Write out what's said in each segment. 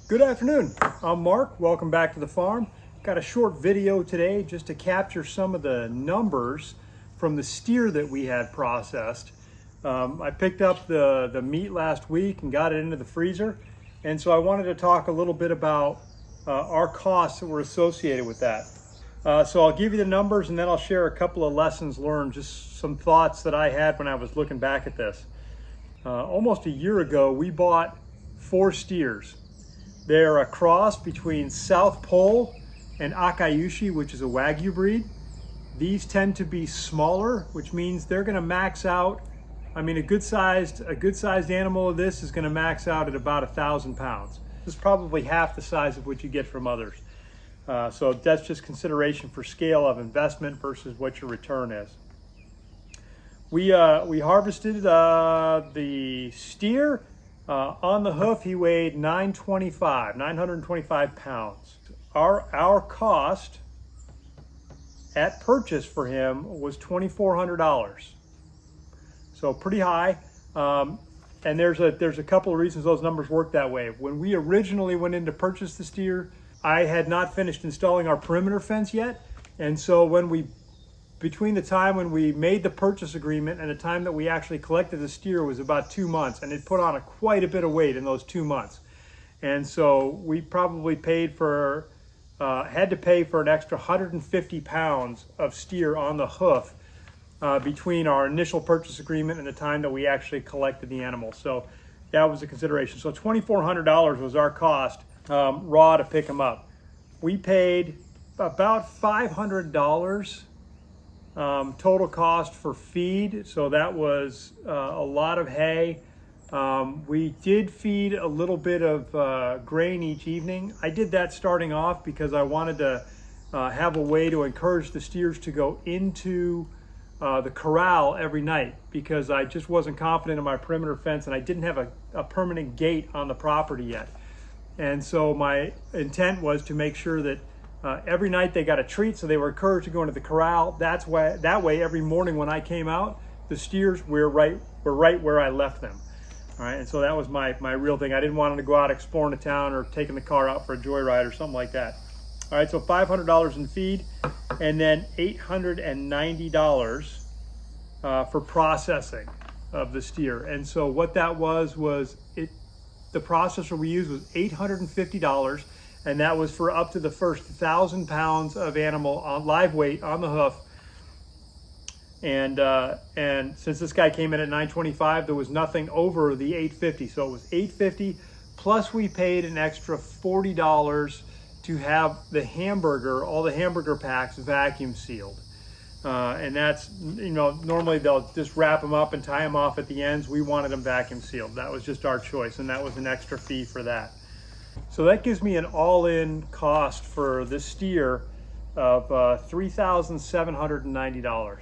Good afternoon, I'm Mark. Welcome back to the farm. Got a short video today just to capture some of the numbers from the steer that we had processed. I picked up the meat last week and got it into the freezer. And so I wanted to talk a little bit about our costs that were associated with that. So I'll give you the numbers and then I'll share a couple of lessons learned, just some thoughts that I had when I was looking back at this. Almost a year ago, we bought 4 steers. They're a cross between South Pole and Akayushi, which is a Wagyu breed. These tend to be smaller, which means they're going to max out. I mean, a good sized animal of this is going to max out at about 1,000 pounds. This is probably half the size of what you get from others. So that's just consideration for scale of investment versus what your return is. We harvested the steer. On the hoof, he weighed 925 pounds. Our cost at purchase for him was $2,400. So pretty high. And there's a couple of reasons those numbers work that way. When we originally went in to purchase the steer, I had not finished installing our perimeter fence yet. And so between the time when we made the purchase agreement and the time that we actually collected the steer was about 2 months, and it put on quite a bit of weight in those 2 months. And so we probably had to pay for an extra 150 pounds of steer on the hoof between our initial purchase agreement and the time that we actually collected the animal. So that was a consideration. So $2,400 was our cost raw to pick him up. We paid about $500 total cost for feed, so that was a lot of hay. We did feed a little bit of grain each evening. I did that starting off because I wanted to have a way to encourage the steers to go into the corral every night, because I just wasn't confident in my perimeter fence and I didn't have a permanent gate on the property yet. And so my intent was to make sure that every night they got a treat, so they were encouraged to go into the corral. That way, every morning when I came out, the steers were right where I left them. All right, and so that was my real thing. I didn't want them to go out exploring the town or taking the car out for a joyride or something like that. All right, so $500 in feed, and then $890 for processing of the steer. And so what that was the processor we used was $850. And that was for up to the first 1,000 pounds of animal on live weight on the hoof. And since this guy came in at 925, there was nothing over the 850. So it was 850 plus we paid an extra $40 to have all the hamburger packs vacuum sealed. And that's, normally they'll just wrap them up and tie them off at the ends. We wanted them vacuum sealed. That was just our choice, and that was an extra fee for that. So that gives me an all-in cost for this steer of $3,790.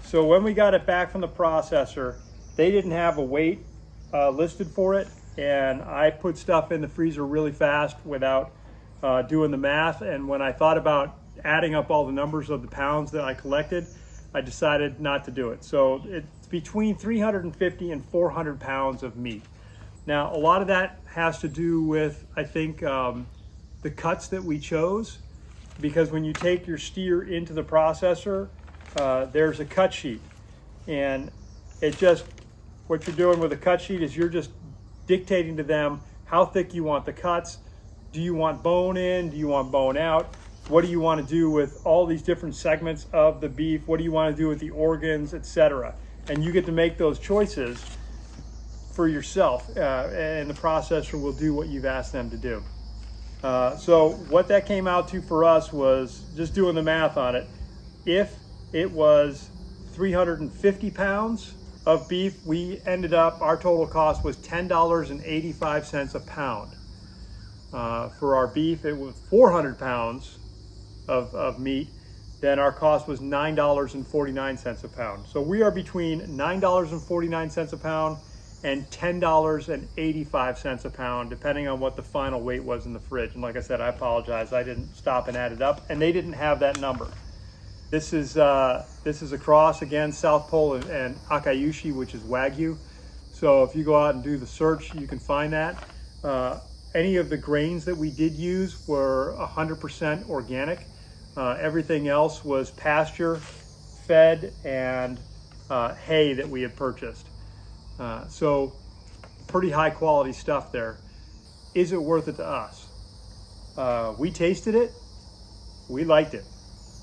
So when we got it back from the processor, they didn't have a weight listed for it, and I put stuff in the freezer really fast without doing the math. And when I thought about adding up all the numbers of the pounds that I collected, I decided not to do it. So it's between 350 and 400 pounds of meat. Now, a lot of that has to do with, I think, the cuts that we chose, because when you take your steer into the processor, there's a cut sheet. And what you're doing with a cut sheet is you're just dictating to them how thick you want the cuts. Do you want bone in? Do you want bone out? What do you want to do with all these different segments of the beef? What do you want to do with the organs, etc.? And you get to make those choices for yourself, and the processor will do what you've asked them to do. So what that came out to for us was, just doing the math on it, if it was 350 pounds of beef, our total cost was $10.85 a pound. For our beef, it was 400 pounds of meat, then our cost was $9.49 a pound. So we are between $9.49 a pound and $10.85 a pound, depending on what the final weight was in the fridge. And like I said, I apologize, I didn't stop and add it up, and they didn't have that number. This is a cross, again, South Pole and Akayushi, which is Wagyu. So if you go out and do the search, you can find that. any of the grains that we did use were 100% organic. Everything else was pasture fed and hay that we had purchased. So pretty high quality stuff there. Is it worth it to us? We tasted it. We liked it.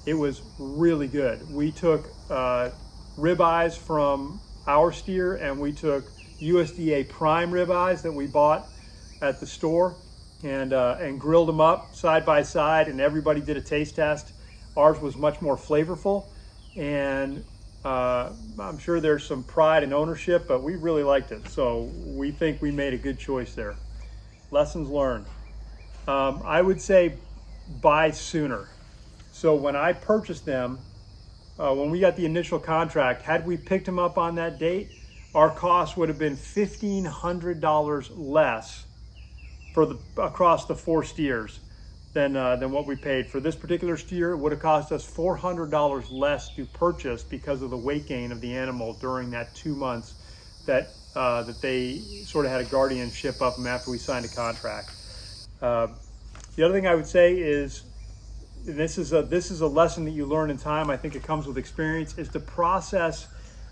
It was really good. We took ribeyes from our steer, and we took USDA prime ribeyes that we bought at the store, and grilled them up side by side, and everybody did a taste test. Ours was much more flavorful, and I'm sure there's some pride and ownership, but we really liked it. So we think we made a good choice there. Lessons learned. I would say buy sooner. So when I purchased them, when we got the initial contract, had we picked them up on that date, our cost would have been $1,500 less for across the 4 steers than what we paid. For this particular steer, it would have cost us $400 less to purchase because of the weight gain of the animal during that 2 months that they sort of had a guardianship of them after we signed a contract. The other thing I would say is, and this is a lesson that you learn in time. I think it comes with experience, is to process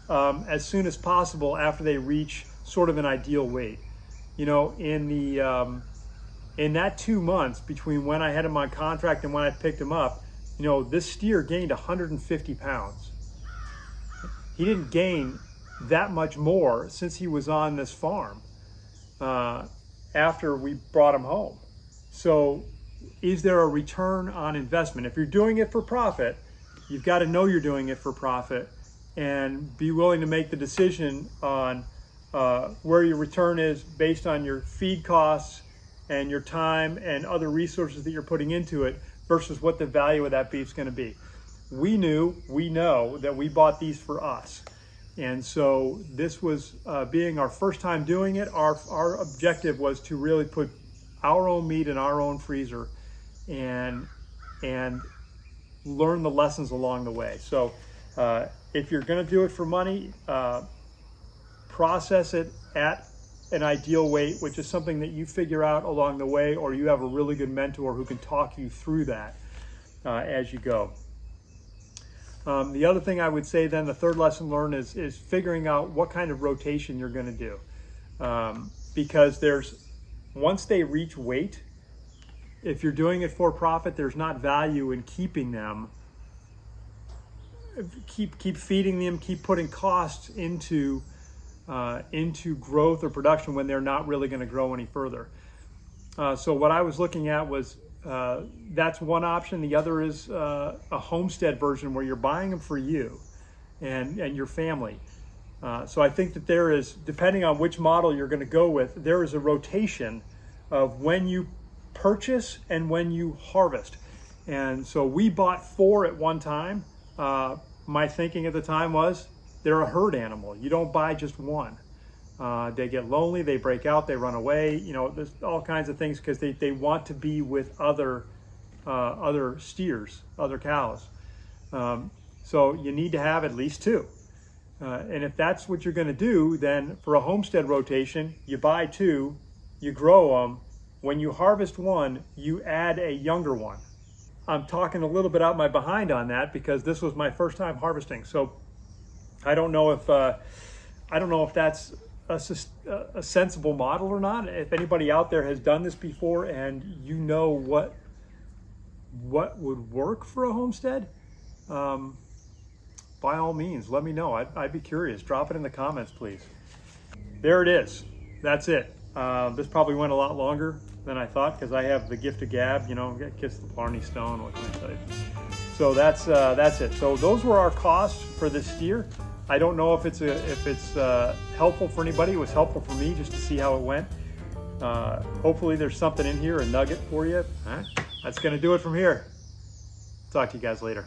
as soon as possible after they reach sort of an ideal weight. You know, in that 2 months between when I had him on contract and when I picked him up, you know, this steer gained 150 pounds. He didn't gain that much more since he was on this farm after we brought him home. So is there a return on investment? If you're doing it for profit, you've got to know you're doing it for profit and be willing to make the decision on where your return is based on your feed costs and your time and other resources that you're putting into it versus what the value of that beef's going to be. We know that we bought these for us. And so this was being our first time doing it. Our objective was to really put our own meat in our own freezer and learn the lessons along the way. So if you're going to do it for money, process it at an ideal weight, which is something that you figure out along the way, or you have a really good mentor who can talk you through that as you go. The other thing I would say then, the third lesson learned is figuring out what kind of rotation you're going to do. Because once they reach weight, if you're doing it for profit, there's not value in keeping them. Keep feeding them, keep putting costs into growth or production when they're not really going to grow any further. So what I was looking at was that's one option. The other is a homestead version where you're buying them for you and your family. So I think that there is, depending on which model you're going to go with, there is a rotation of when you purchase and when you harvest. And so we bought 4 at one time. My thinking at the time was they're a herd animal. You don't buy just one. They get lonely, they break out, they run away. You know, there's all kinds of things because they want to be with other steers, other cows. So you need to have at least 2. And if that's what you're going to do, then for a homestead rotation, you buy 2, you grow them. When you harvest one, you add a younger one. I'm talking a little bit out my behind on that because this was my first time harvesting. So I don't know if that's a sensible model or not. If anybody out there has done this before and you know what would work for a homestead, by all means, let me know. I'd be curious. Drop it in the comments, please. There it is. That's it. This probably went a lot longer than I thought because I have the gift of gab, you know, kiss the Blarney Stone, what can I tell you? So that's it. So those were our costs for this steer. I don't know if it's helpful for anybody. It was helpful for me just to see how it went. Hopefully there's something in here, a nugget for you. All right. That's going to do it from here. Talk to you guys later.